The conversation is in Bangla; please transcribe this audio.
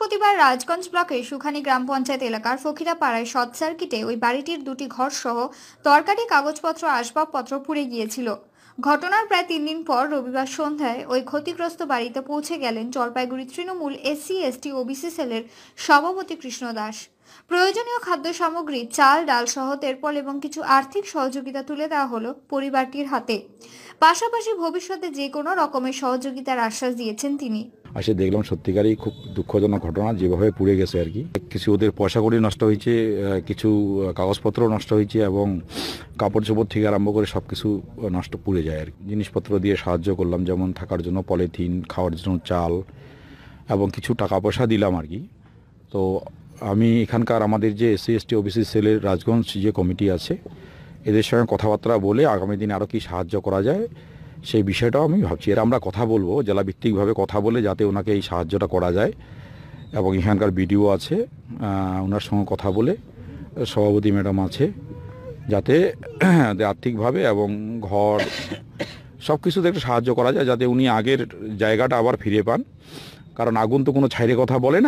বৃহস্পতিবার রাজগঞ্জ ব্লকের সুখানী গ্রাম পঞ্চায়েত এলাকার ফকিরাপাড়ায় শর্ট সার্কিটে ওই বাড়িটির দুটি ঘর সহ তরকারি, কাগজপত্র, আসবাবপত্র পুড়ে গিয়েছিল। ঘটনার প্রায় 3 দিন পর রবিবার সন্ধ্যায় ওই ক্ষতিগ্রস্ত বাড়িতে পৌঁছে গেলেন জলপাইগুড়ি তৃণমূল SC/ST OBC সেলের সভাপতি কৃষ্ণ দাস। প্রয়োজনীয় খাদ্য সামগ্রী, চাল, ডাল সহ তেরপল এবং কিছু আর্থিক সহযোগিতা তুলে দেওয়া হলো পরিবারটির হাতে। পাশাপাশি ভবিষ্যতে যে কোনো রকমের সহযোগিতার আশ্বাস দিয়েছেন তিনি। আসে দেখলাম সত্যিকারই খুব দুঃখজনক ঘটনা, যেভাবে পুড়ে গেছে আর কি। কিছু ওদের পয়সা কড়ি নষ্ট হয়েছে, কিছু কাগজপত্র নষ্ট হয়েছে এবং কাপড় চোপড় থেকে আরম্ভ করে সব কিছু নষ্ট পুড়ে যায় আর কি। জিনিসপত্র দিয়ে সাহায্য করলাম, যেমন থাকার জন্য পলিথিন, খাওয়ার জন্য চাল এবং কিছু টাকা পয়সা দিলাম আর কি। তো আমি এখানকার আমাদের যে SC/ST OBC সেলের রাজগঞ্জ যে কমিটি আছে, এদের সঙ্গে কথাবার্তা বলে আগামী দিনে আরও কি সাহায্য করা যায় সেই বিষয়টাও আমি ভাবছি। এর আমরা কথা বলবো, জেলাভিত্তিকভাবে কথা বলে যাতে ওনাকে এই সাহায্যটা করা যায়। এবং এখানকার বিডিও আছে, ওনার সঙ্গে কথা বলে, সভাপতি ম্যাডাম আছে, যাতে আর্থিকভাবে এবং ঘর সব কিছুতে একটু সাহায্য করা যায়, যাতে উনি আগের জায়গাটা আবার ফিরে পান। কারণ আগুন তো কোনো ছাইরে কথা বলে না।